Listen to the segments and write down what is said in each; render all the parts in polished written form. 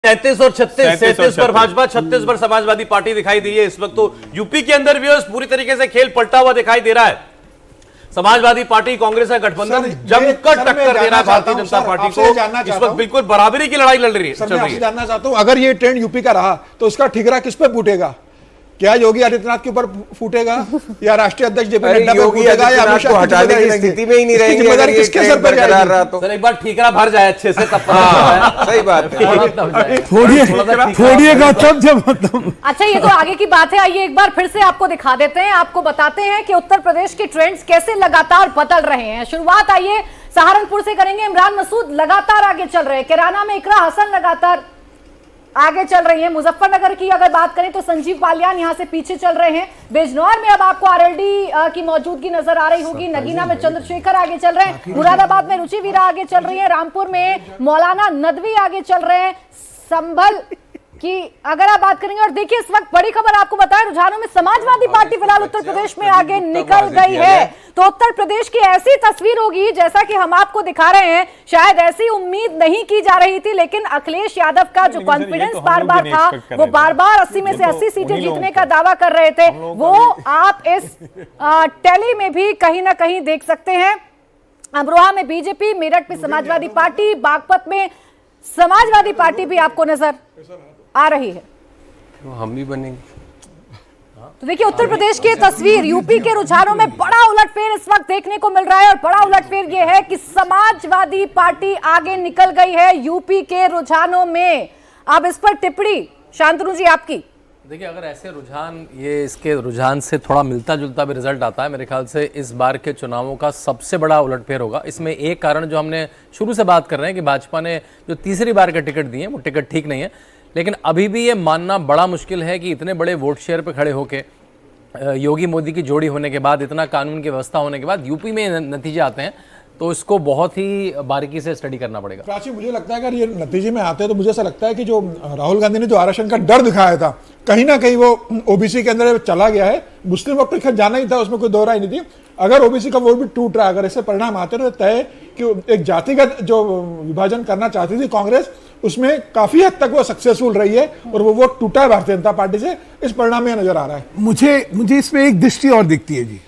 37 और 36, 37 पर भाजपा, 36 पर समाजवादी पार्टी दिखाई दी है। इस वक्त तो यूपी के अंदर भी पूरी तरीके से खेल पलटा हुआ दिखाई दे रहा है। समाजवादी पार्टी कांग्रेस का गठबंधन जमकर टक्कर दे रहा है भारतीय जनता पार्टी को। इस वक्त बिल्कुल बराबरी की लड़ाई लड़ रही है। जानना चाहता हूं, अगर ये ट्रेंड यूपी का रहा तो इसका ठिकरा किस पे फूटेगा? क्या योगी आदित्यनाथ के ऊपर फूटेगा या राष्ट्रीय अध्यक्ष जेपी नड्डा पे फूटेगा या अमित शाह हटाने की स्थिति में ही नहीं रहेंगे? जिम्मेदारी किसके सर पर जाएगी? तो सर एक बार ठीकरा भर जाए अच्छे से तब सही बात है। फोड़िएगा तब जब अच्छा, ये तो आगे की बात है। आइए एक बार फिर से आपको दिखा देते हैं, आपको बताते हैं कि उत्तर प्रदेश के ट्रेंड्स कैसे लगातार बदल रहे हैं। शुरुआत आइए सहारनपुर से करेंगे। इमरान मसूद लगातार आगे चल रहे हैं। कैराना में इकरा हसन लगातार आगे चल रही है। मुजफ्फरनगर की अगर बात करें तो संजीव बालियान यहां से पीछे चल रहे हैं। बिजनौर में अब आपको आरएलडी की मौजूदगी नजर आ रही होगी। नगीना में चंद्रशेखर आगे चल रहे हैं। मुरादाबाद में रुचि वीरा आगे चल रही है। रामपुर में मौलाना नदवी आगे चल रहे हैं। संभल की अगर आप बात करेंगे, और देखिए इस वक्त बड़ी खबर आपको बताएं, रुझानों में समाजवादी पार्टी फिलहाल उत्तर प्रदेश में आगे निकल गई है। तो उत्तर प्रदेश की ऐसी तस्वीर होगी जैसा कि हम आपको दिखा रहे हैं, शायद ऐसी उम्मीद नहीं की जा रही थी, लेकिन अखिलेश यादव का जो कॉन्फिडेंस बार बार था, वो बार बार 80 में से 80 सीटें जीतने का दावा कर रहे थे, वो आप इस टैली में भी कहीं ना कहीं देख सकते हैं। अमरोहा में बीजेपी, मेरठ में समाजवादी पार्टी, बागपत में समाजवादी पार्टी भी आपको नजर आ रही है। तो हम भी बनेंगे। तो देखिए उत्तर प्रदेश की तस्वीर, यूपी के रुझानों में बड़ा उलटफेर इस वक्त देखने को मिल रहा है। और बड़ा उलटफेर यह है कि समाजवादी पार्टी आगे निकल गई है यूपी के रुझानों में। अब इस पर टिप्पणी शांतनु जी आपकी। देखिए अगर ऐसे रुझान, ये इसके रुझान से थोड़ा मिलता जुलता भी रिजल्ट आता है, मेरे ख्याल से इस बार के चुनावों का सबसे बड़ा उलटफेर होगा। इसमें एक कारण जो हमने शुरू से बात कर रहे हैं कि भाजपा ने जो तीसरी बार के टिकट दिए वो टिकट ठीक नहीं है, लेकिन अभी भी ये मानना बड़ा मुश्किल है कि इतने बड़े वोट शेयर पे खड़े होके योगी मोदी की जोड़ी होने के बाद, इतना कानून की व्यवस्था होने के बाद यूपी में नतीजे आते हैं, तो इसको बहुत ही बारीकी से स्टडी करना पड़ेगा। प्राची, मुझे लगता है अगर ये नतीजे में आते हैं तो मुझे ऐसा लगता है कि जो राहुल गांधी ने जो आरक्षण का डर दिखाया था, कहीं ना कहीं वो ओबीसी के अंदर चला गया है। मुस्लिम वोट तो जाना ही था, उसमें कोई दो राय नहीं थी। अगर ओबीसी का वोट भी टूट रहा है, अगर ऐसे परिणाम आते तो तय कि एक जातिगत जो विभाजन करना चाहती थी कांग्रेस, उसमें काफी हद तक वो सक्सेसफुल रही है और वो वोट टूटा है भारतीय जनता पार्टी से। इस परिणाम में नजर आ रहा है। मुझे इसमें एक दृष्टि और दिखती है जी।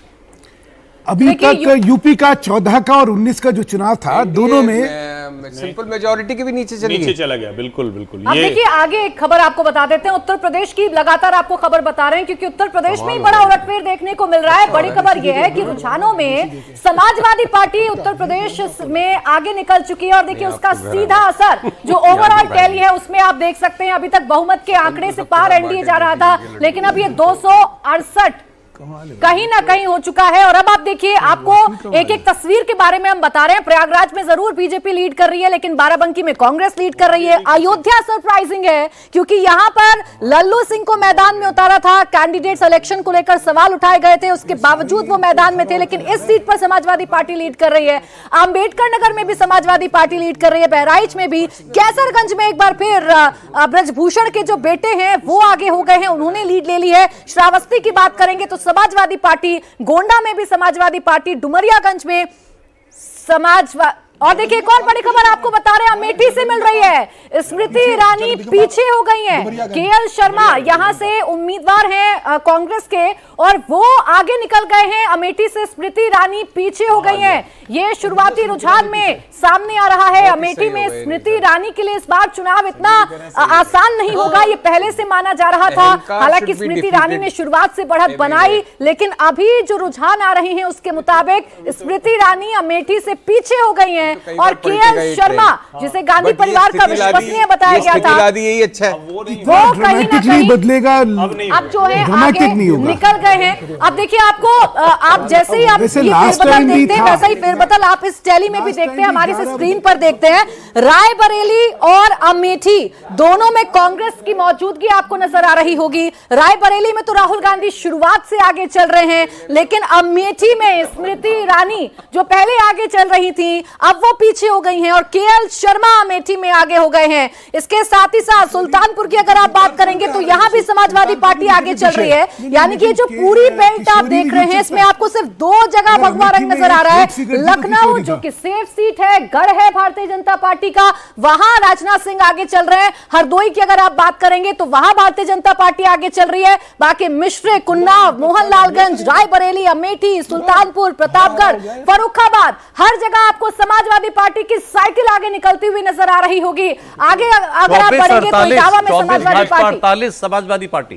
अभी तक यूपी का 14 का और 19 का जो चुनाव था, दोनों में सिंपल मेजॉरिटी के भी नीचे चला गया। बिल्कुल बिल्कुल। अब देखिए आगे एक खबर आपको बता देते हैं। उत्तर प्रदेश की लगातार आपको खबर बता रहे हैं क्योंकि उत्तर प्रदेश में ही बड़ा उलटफेर देखने को मिल रहा है। बड़ी खबर यह है कि रुझानों में समाजवादी पार्टी उत्तर प्रदेश में आगे निकल चुकी है। और देखिए उसका सीधा असर जो ओवरऑल टैली है उसमें आप देख सकते हैं। अभी तक बहुमत के आंकड़े से पार एनडीए जा रहा था, लेकिन अब ये 268 कहीं ना कहीं हो चुका है। और अब आप देखिए, आपको एक एक तस्वीर के बारे में हम बता रहे हैं। प्रयागराज में जरूर बीजेपी लीड कर रही है, लेकिन बाराबंकी में कांग्रेस लीड कर रही है। अयोध्या सरप्राइजिंग है क्योंकि यहां पर लल्लू सिंह को मैदान में उतारा था। कैंडिडेट सिलेक्शन को लेकर सवाल उठाए गए थे, उसके बावजूद वो मैदान में थे, लेकिन इस सीट पर समाजवादी पार्टी लीड कर रही है। अंबेडकर नगर में भी समाजवादी पार्टी लीड कर रही है, बहराइच में भी। कैसरगंज में एक बार फिर ब्रजभूषण के जो बेटे हैं वो आगे हो गए हैं, उन्होंने लीड ले ली है। श्रावस्ती की बात करेंगे तो समाजवादी पार्टी, गोंडा में भी समाजवादी पार्टी, डुमरियागंज में और देखिए एक और बड़ी खबर आपको बता रहे हैं, अमेठी से मिल रही है। स्मृति ईरानी पीछे हो गई हैं। केएल शर्मा यहां से उम्मीदवार हैं कांग्रेस के और वो आगे निकल गए हैं। अमेठी से स्मृति ईरानी पीछे हो गई हैं। ये शुरुआती रुझान में सामने आ रहा है। अमेठी में स्मृति ईरानी के लिए इस बार चुनाव इतना आसान नहीं होगा, ये पहले से माना जा रहा था। हालांकि स्मृति ईरानी ने शुरुआत से बढ़त बनाई, लेकिन अभी जो रुझान आ रहे हैं उसके मुताबिक स्मृति ईरानी अमेठी से पीछे हो गई हैं। और केएल शर्मा, जिसे गांधी परिवार का विश्वसनीय बताया गया था, यही अच्छा है, वो कहीं ना कहीं बदलेगा। अब जो है आगे निकल गए हैं। अब देखिए आपको, आप जैसे ही आप ये फेरबदल देखते हैं वैसा ही फेरबदल आप इस टैली में भी देखते हैं, हमारी स्क्रीन पर देखते हैं। रायबरेली और अमेठी दोनों में कांग्रेस की मौजूदगी आपको नजर आ रही होगी। रायबरेली में तो राहुल गांधी शुरुआत से आगे चल रहे हैं, लेकिन अमेठी में स्मृति ईरानी जो पहले आगे चल रही थी, अब अब वो पीछे हो गई हैं और केएल शर्मा अमेठी में आगे हो गए हैं। इसके साथ ही साथ सुल्तानपुर की अगर आप बात करेंगे तो यहां भी समाजवादी पार्टी आगे चल रही है। यानी कि जो पूरी बेल्ट आप देख रहे हैं इसमें आपको सिर्फ 2 जगह भगवा रंग नजर आ रहा है। लखनऊ जो कि सेफ सीट है, गढ़ है भारतीय जनता पार्टी का, वहां राजनाथ सिंह आगे चल रहे हैं। हरदोई की अगर आप बात करेंगे तो वहां भारतीय जनता पार्टी आगे चल रही है। बाकी मिश्रिक, उन्नाव, मोहनलालगंज, रायबरेली, अमेठी, सुल्तानपुर, प्रतापगढ़, फर्रुखाबाद, हर जगह आपको समाजवादी पार्टी की साइकिल आगे निकलती हुई नजर आ रही होगी। आगे अगर आप बढ़ेंगे तो इटावा में समाजवादी पार्टी, 48 समाजवादी पार्टी।